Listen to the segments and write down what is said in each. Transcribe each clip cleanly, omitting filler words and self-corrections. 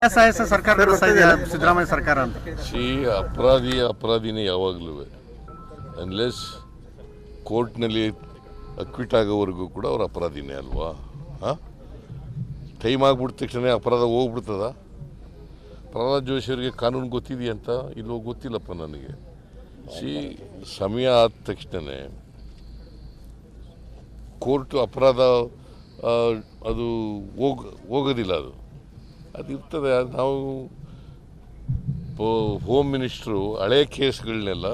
ಸರ್ಕಾರ ನಡೆಸ್ತಾ ಇದೆಯಾ ಸಿದ್ದರಾಮಯ್ಯ ಸರ್ಕಾರ ಅಂತ? ಅಪರಾಧಿನೇ ಯಾವಾಗಲೂ ಅನ್ಲೆಸ್ ಕೋರ್ಟ್ನಲ್ಲಿ ಅಕ್ವಿಟ್ ಆಗೋವರೆಗೂ ಕೂಡ ಅವ್ರ ಅಪರಾಧಿನೇ ಅಲ್ವಾ? ಟೈಮ್ ಆಗಿಬಿಟ್ಟ ತಕ್ಷಣ ಅಪರಾಧ ಹೋಗ್ಬಿಡ್ತದ? ಪ್ರಹ್ಲಾದ್ ಜೋಶಿ ಅವರಿಗೆ ಕಾನೂನು ಗೊತ್ತಿದೆಯಂತ ಇಲ್ಲೋ ಗೊತ್ತಿಲ್ಲಪ್ಪ ನನಗೆ. ಸಮಯ ಆದ ತಕ್ಷಣ ಕೋರ್ಟ್ ಅಪರಾಧ ಅದು ಹೋಗೋದಿಲ್ಲ, ಅದು ಇರ್ತದೆ. ನಾವು ಹೋಮ್ ಮಿನಿಸ್ಟ್ರು ಹಳೆ ಕೇಸ್ಗಳನ್ನೆಲ್ಲ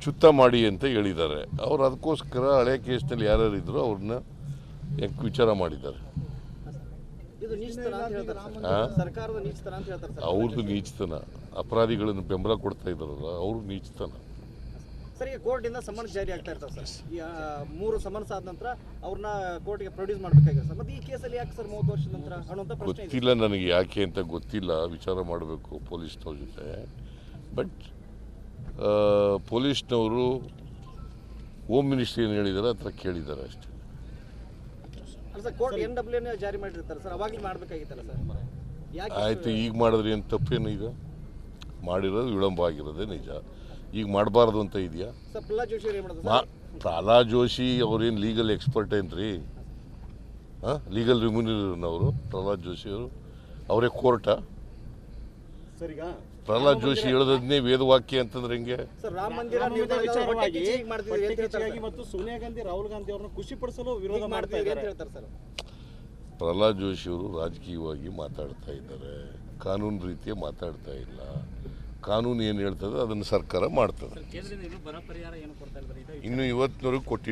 ಚುತ್ತ ಮಾಡಿ ಅಂತ ಹೇಳಿದ್ದಾರೆ. ಅವರು ಅದಕ್ಕೋಸ್ಕರ ಹಳೆ ಕೇಸ್ನಲ್ಲಿ ಯಾರ್ಯಾರು ಇದ್ರು ಅವ್ರನ್ನ ವಿಚಾರ ಮಾಡಿದ್ದಾರೆ. ಅವ್ರದ್ದು ನೀಚತನ, ಅಪರಾಧಿಗಳನ್ನು ಬೆಂಬಲ ಕೊಡ್ತಾ ಇದ್ದಾರಲ್ಲ ಅವ್ರು ನೀಚತನ. ಸರ್, ಈಗ ಕೋರ್ಟಿಂದ ಸಮನ್ಸ್ ಜಾರಿ ಆಗ್ತಾ ಇರ್ತಾವೆ ಸರ್. ಈ 3 ಸಮನ್ಸ್ ಆದ ನಂತರ ಅವ್ರನ್ನ ಕೋರ್ಟ್ಗೆ ಪ್ರೊಡ್ಯೂಸ್ ಮಾಡಬೇಕಾಗಿದೆ ಸರ್. ಮತ್ತೆ ಈ ಕೇಸಲ್ಲಿ ಯಾಕೆ ಸರ್ 30 ವರ್ಷದ ನಂತರ ಅನ್ನುವಂಥ ಪ್ರಶ್ನೆ ಗೊತ್ತಿಲ್ಲ ನನಗೆ, ಯಾಕೆ ಅಂತ ಗೊತ್ತಿಲ್ಲ. ವಿಚಾರ ಮಾಡಬೇಕು ಪೊಲೀಸ್ನವ್ರ ಜೊತೆ. ಬಟ್ ಪೊಲೀಸ್ನವರು ಹೋಮ್ ಮಿನಿಸ್ಟ್ರಿ ಏನು ಹೇಳಿದ್ದಾರೆ ಹತ್ರ ಕೇಳಿದ್ದಾರೆ ಅಷ್ಟೇ. ಸರ್, ಕೋರ್ಟ್ NWA ಜಾರಿ ಮಾಡಿರ್ತಾರೆ ಸರ್, ಅವಾಗಲೇ ಮಾಡಬೇಕಾಗಿತ್ತಲ್ಲ ಸರ್. ಆಯಿತು, ಈಗ ಮಾಡಿದ್ರೆ ಏನು ತಪ್ಪೇನು? ಈಗ ಮಾಡಿರೋದು ವಿಳಂಬ ಆಗಿರೋದೇ ನಿಜ. ಈಗ ಮಾಡಬಾರ್ದು ಅಂತ ಇದೆಯಾ? ಸರ್, ಪ್ರಹ್ಲಾದ್ ಜೋಶಿ ಅವ್ರು ಏನು ಮಾಡೋದು? ಪ್ರಹ್ಲಾದ್ ಜೋಶಿ ಅವ್ರೇನು ಲೀಗಲ್ ಎಕ್ಸ್ಪರ್ಟ್ ಏನ್ರಿ? ಲೀಗಲ್ ರಿಮ್ಯೂನರವರು ಪ್ರಹ್ಲಾದ್ ಜೋಶಿ ಅವರು ಅವರೇ ಕೋರ್ಟಾ? ಪ್ರಹ್ಲಾದ್ ಜೋಶಿ ಹೇಳೋದನ್ನೇ ವೇದವಾಕ್ಯ ಅಂತಂದ್ರೆ ಹೆಂಗೆ? ಸರ್, ರಾಮ ಮಂದಿರ ಮತ್ತು ಸೋನಿಯಾ ಗಾಂಧಿ ರಾಹುಲ್ ಗಾಂಧಿ ಅವ್ರನ್ನ ಖುಷಿಪಡಿಸಲು ವಿರೋಧ ಮಾಡ್ತಾ ಅಂತ ಹೇಳ್ತಾರೆ ಸರ್. ಪ್ರಹ್ಲಾದ್ ಜೋಶಿ ಅವರು ರಾಜಕೀಯವಾಗಿ ಮಾತಾಡ್ತಾ ಇದ್ದಾರೆ, ಕಾನೂನು ರೀತಿಯ ಮಾತಾಡ್ತಾ ಇಲ್ಲ. ಕಾನೂನು ಏನು ಹೇಳ್ತದೆ ಅದನ್ನು ಸರ್ಕಾರ ಮಾಡ್ತದೆ. ಇನ್ನು ಇವತ್ತಿನವರೆಗೂ ಕೊಟ್ಟಿಲ್ಲ.